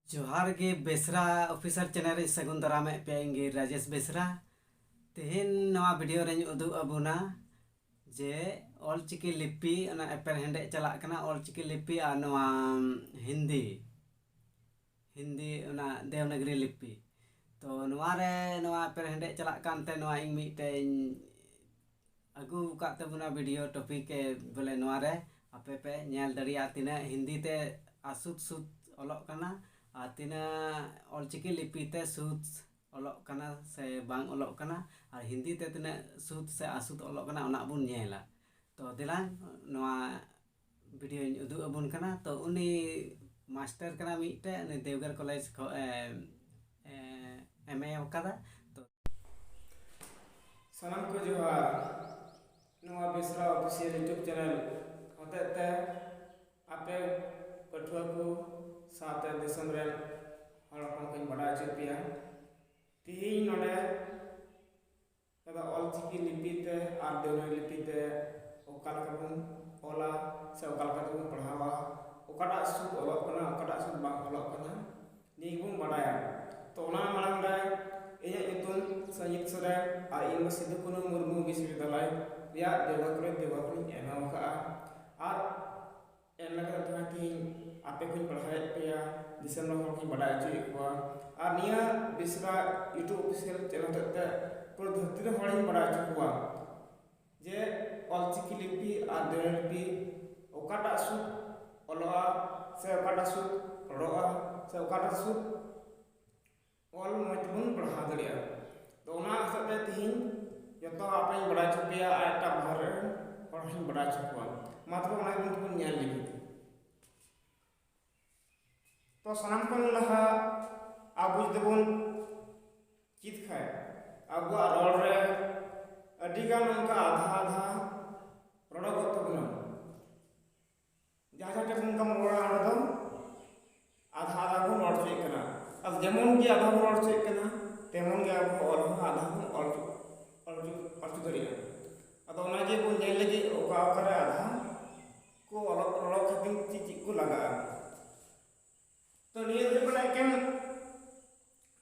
जोहार गे Besra officer channel रे सगुन दाराम पे राजेश बेसरा तेहन नवा वीडियो रे उदुग अबुना जे ऑलचिकी लिपि एपर हेंडे चला कना ऑलचिकी लिपि आ नवा हिंदी हिंदी देवनागरी लिपि तो नवा रे नवा एपर हेंडे चला कानते नवा इंग मिटे अगु काते बुना वीडियो टॉपिक बोले नवा रे आपे पे नेल दरिया तिना हिंदी ते आसुत सुत ऑलोक कना आतिना ऑलचिकी लिपि ते सुत ऑलोक कना से बांग ऑलोक कना और हिंदी ते तिना सुत से आसुत ऑलोक कना ओना बुन नेला तो दिला नवा वीडियो उदुग अबुन कना तो उनी मास्टर कना मिटे देवगर कॉलेज को एमए वकादा तो सलाम को जोहार नवा बेसरा ऑफिशियल यूट्यूब चैनल होते आपे पठुआ को साथ दिसम रे हड़पन को बड़ा चुपिया ती नोडे कदा ऑलचिकी लिपि ते आर देवनागरी लिपि ते ओकाल कबुन ओला से ओकाल कबुन पढ़ावा ओकाटा सुद ऑलोक कना ओकाटा सुद बांग ऑलोक कना नीबुन बड़ाया तो ओना मांग रे इया इतुन संयुक्त सरे आर इन सिद्धू कुनु मुर्मू विश्वविद्यालय या देवघर एम का आर एम लगा था कि आपे कुछ पढ़ाए पेया दिसम लो की बड़ा अच्छी हुआ और निया बिसरा यूट्यूब ऑफिशियल चैनल तक पूरा धरती रे हड़ी बड़ा अच्छी हुआ जे ऑलचिकी लिपि और देवनागरी लिपि ओकाटा सुद ऑलोआ से ओकाटा सुद पढ़ोआ से ओकाटा सुद ऑल मतबुन पढ़ा दरिया तो ओना असते तिहिन जतो आपे बड़ा चुपिया आटा भर और हम बड़ा चुपवा मात्र ओना बुन नेल लिपि तो सनाम को लहा आबु जबुन चित खाय आबु रोड रे अडिगान उनका आधा आधा रोड गत बना जहां जहां टेबुन का मोड़ा आदम आधा आधा को रोड से कना अब जेमन की आधा रोड से कना तेमन के आबु और आधा को और दरिया अद ओना जे को नेल लगी ओका करे आधा को रोड खतिन चीज को लगा तो निये दे बना केम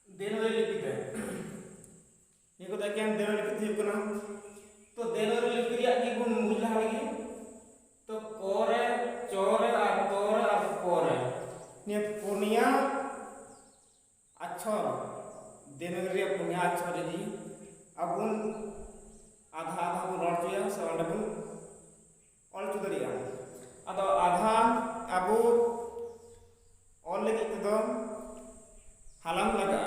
देवनागरी लिपि ते ये को केम देवनागरी लिपि कना तो देवनागरी लिपि रिया की गुण मुला लगी तो कोरे चोरे और तोरे और कोरे ने पुनिया अक्षर देवनागरी पुनिया अक्षर जी अबुन आधा आधा को रोटिया से अंडबुन ऑल टू दरिया अदो आधा अबु ऑल लगी तो हलम लगा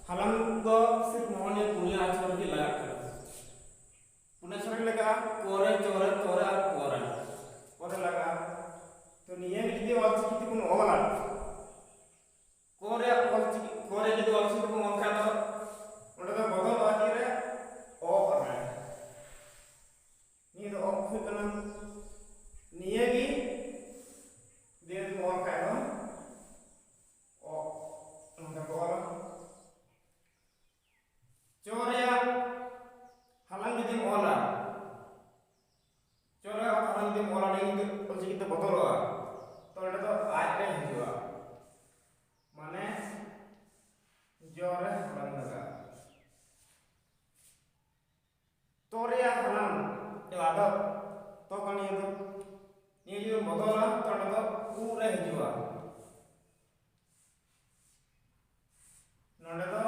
हलम तो सिर्फ मोहने पुनिया अक्षर की लगा पुनिया अक्षर लगा कोरे चोरे तोरे और कोरे लगा तो निये जदी ऑलचिकी कुन ओला कोरे जदी ऑलचिकी कुन ओखा तो ओडे तो बदल आती रे ओ करे निये तो ऑफ कना निये की दे दो ओखा चोरिया हलांग जदी ओला चोरिया हलांग जदी ओला नहीं तो ऑलचिकी तो बदलवा तो एटा तो आज रे हिजुआ माने जोरे हलांग लगा तोरिया हलांग जो आदत तो कनी तो ये जो बदला तो एटा तो पूरे हिजुआ नोडे तो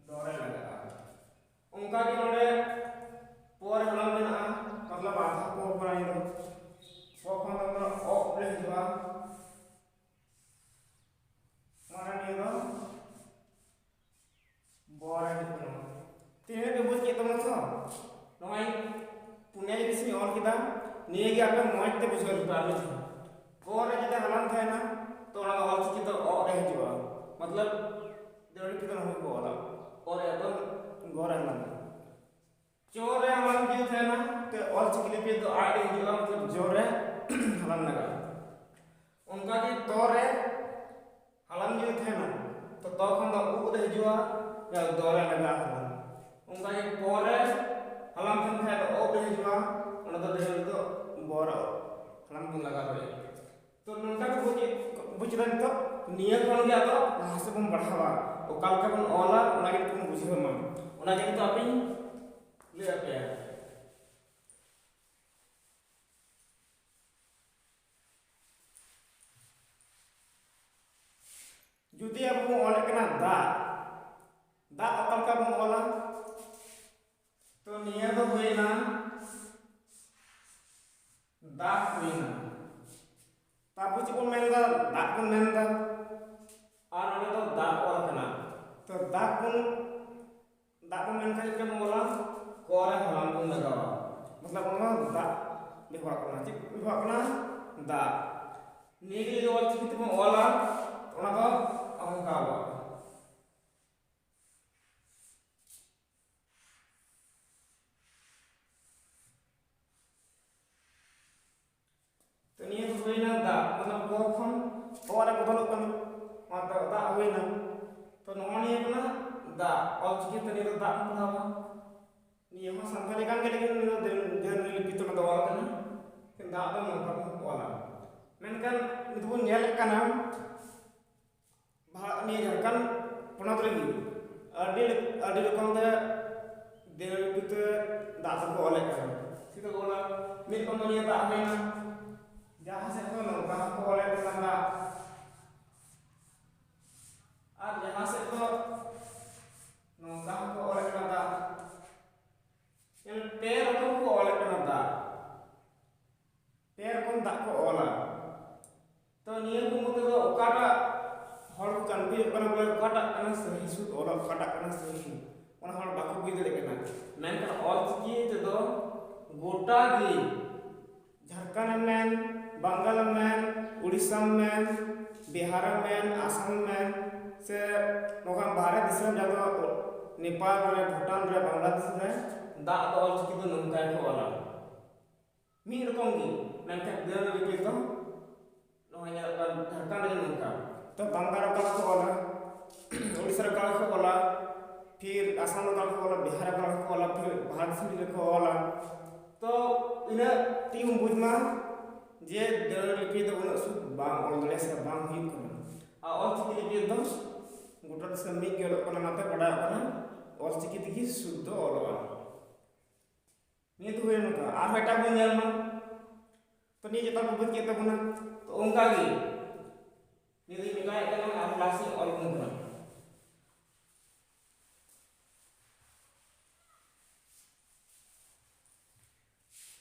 दोरे लगा उनका की नोडे पोर हलांग मेना मतलब आधा को बनाई दो पोखन तो ऑफ ले हिजुआ माने नि दो बोरे दिनो तिने के बुझ के तुम छ नय पुणे बिसि और किदा निये के आपे मोय ते बुझल पाबे छ बोरे जदे हलांग थाय ना तो ओना ऑलचिकी तो ओ रह हिजुआ मतलब देवनागरी कितना हो को वाला और एकदम गोरा हलांग चोरे हलांग जो थे ना तो ऑलचिकी लिपि तो आगे जो मतलब जोरे हलांग लगा उनका की तोरे हलांग जो थे ना तो तखन तो उ दे जुआ या दोरे लगा हलांग उनका की पोरे हलांग थे थे तो ओ दे जुआ ओना तो दे तो बोरा हलांग लगा दे तो नंका को ᱟᱵᱚ ᱪᱮᱫᱟᱜ ᱱᱤᱛᱚᱜ ᱱᱤᱭᱟᱹ ᱠᱷᱚᱱ ᱜᱮ ᱟᱫᱚ ᱞᱟᱦᱟ ᱥᱮᱫ ᱵᱚᱱ ᱵᱟᱲᱦᱟᱣᱟ ᱚᱠᱟ ᱞᱮᱠᱟ ᱵᱚᱱ ᱚᱞᱟ ᱚᱱᱟ ᱜᱮ ᱵᱚᱱ ᱵᱩᱡᱷᱟᱹᱣ ᱢᱟ ᱚᱱᱟ ᱜᱮ ᱱᱤᱛᱚᱜ ᱟᱯᱮᱧ ᱞᱟᱹᱭ ᱟᱯᱮᱭᱟ ᱡᱩᱫᱤ ᱟᱵᱚ ᱵᱚᱱ ᱚᱞᱮᱫ ᱠᱟᱱᱟ ᱫᱟᱜ ᱚᱠᱟ ᱞᱮᱠᱟ ᱵᱚᱱ ᱚᱞᱟ तो निया तो हुईना दाग हुईना ताबु ची को मेनदा दाग को मेनदा और ओने तो दाग और कना तो दाग को मेन खाली के मोला कोरे हलाम को लगावा मतलब ओना दाग बेवा कना ची बेवा कना दाग नीगे जो ऑल चिकित को ओला ओना तो अंकावा मतलब को खन और बदल कन माता दा होइना तो नोनी अपना दा और चिकित तनी दा पढ़ावा नियम संथाली कान के लेकिन देन लिपि तो दवा कन कि दा तो नका वाला मेनकन नितु नेल कना भा नि झरकन पनत रही अडी रकम दे देन लिपि तो दा को ओले कन सितो बोला मिल को निया दा होइना जहाँ से तो नौका को ओले कना और जहाँ से तो नौका को ओले कना ये पैर को ओले कना पैर को दा को ओला तो निया को मत तो ओकाटा हर को कन्फ्यूज करना बोले ओकाटा कना सही सुद ओला ओकाटा कना सही ओना हर बाको बिदले कना मेनकन ऑल की तो गोटा गी झारखंड में बंगाल में उड़ीसा में बिहार में आसाम में से नोका भारत दिसम जातो नेपाल रे भूटान रे बांग्लादेश रे दा तो ऑल चिकी तो नंका को वाला मी रकम की मेनका देर लिपि तो नोया झारखंड रे नंका तो बंगाल का को वाला उड़ीसा का को वाला फिर आसाम का को वाला बिहार का को वाला फिर भारत से को वाला तो इना टीम बुझमा जे देर लिपि तो उन सु बांग ओल दले से बांग हुई कना आ ऑल चिकी लिपि तो गोटा से मी के लोग कना नाते बड़ा कना ऑल चिकी तिकी शुद्ध ओलवा नि तो होय नका आ बेटा बन नेल मा तो नि जता बुझ के तबना तो ओंका गे नि दी मिलाय कना आ क्लास ऑल कना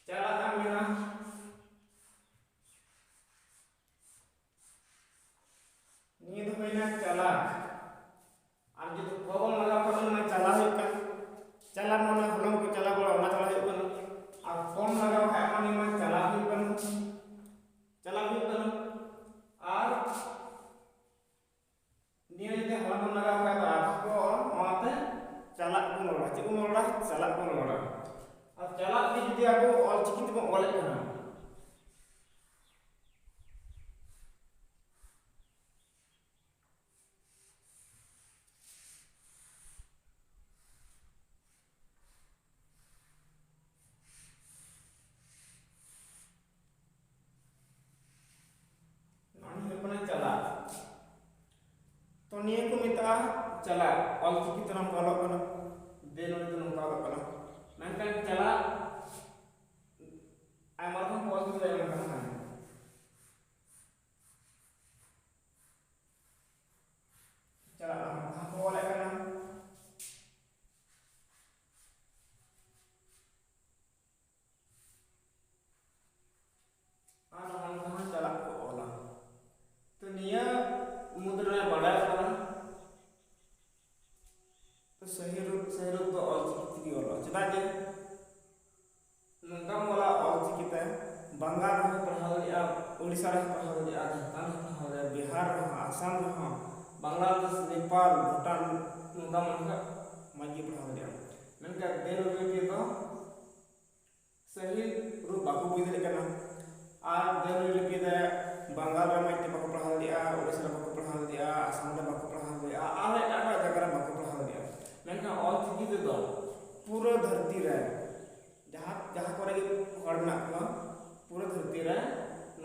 चला काम मेरा नींद में ना चला और जो कोबल लगा कोबल में चला है का चला मन हलम को चला बोला ना चला है कन और फोन लगा है मानी में चला है कन और नींद में हलम लगा है तो आपको माते चला को मोड़ा चला को मोड़ा और चला भी यदि आपको ऑल चिकित को ओले करना चला तो निये को मिता चला ऑल चिकित नाम को अलग करना देनो तो नाम को अलग करना मेनकन चला आई मार्कन को अलग करना चला हम को अलग करना आना हम कहां चला को ओला तो निया मुद्रा में बड़ा करना तो सही रूप तो ऑल चिकित की ओला चला जे नंगा मोला ऑल चिकित बंगाल में पढ़ा लिया उड़ीसा में पढ़ा लिया झारखंड में पढ़ा लिया बिहार में आसाम में बांग्लादेश नेपाल भूटान नंगा मन का माजी पढ़ा लिया मेनका देन के तो सही रूप बाको बुझले करना और देन लिपि दे बंगाल में ते बाको पढ़ा लिया उड़ीसा में बाको पढ़ा लिया आसाम में बाको पढ़ा लिया और एटा जगह में बाको पढ़ा लिया मेनका ऑल चिकित दो पूरा धरती रे जहाँ करे हर ना पूरा धरती रे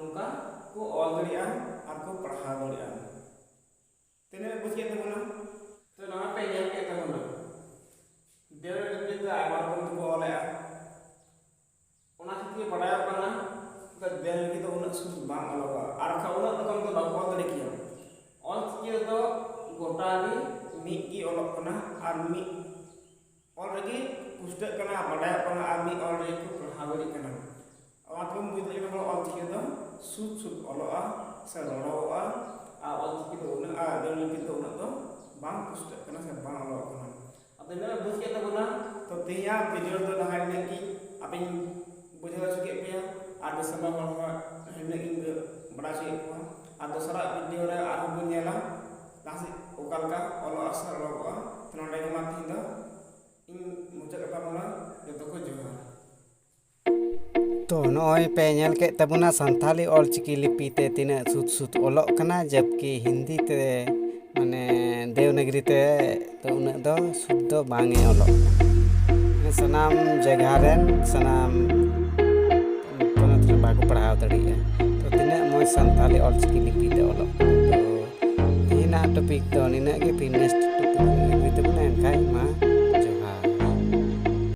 नौका को ऑल दरिया और को पढ़ा buat kita mana? Tuh nama pengen kita mana? Dia kita awal pun tuh boleh. Ona kita pada apa na? Kita dia kita una sulit bang aloga. Arka una tuh kamu tuh bawa tadi kia. All kita tuh gota ni miki olok kena armi. All lagi pusat kena pada apa na armi all lagi ku perhabari kena. Awak tuh mungkin kita kalau all kita tuh sud olok serolo all kita una dia kita una tuh bang pusat kena bang olok kena. Apa ini bus kita guna? Tuh tiap video tuh dah hari ni apa yang buat juga dia ada sama orang hendak ingin berhasil itu ada serat video ada aku punya lah nasi ukalka Allah asal Allah tenang lagi mati dah ini muncul apa mula jatuh ke juga तो नॉय पे ñel के तबुना संथाली ऑलचिकी लिपि ते तिना सुत ओलक कना जबकि हिंदी ते माने देवनागरी ते तो उना दो शुद्ध बांगे ओलक सनाम जगह रेन सनाम पनत बाको पढ़ाव दड़िया तो तिना मोय संथाली ऑलचिकी लिपि ते ओलक तो तिना टॉपिक तो निना के फिर नेक्स्ट टॉपिक ते बुना एनखाय मा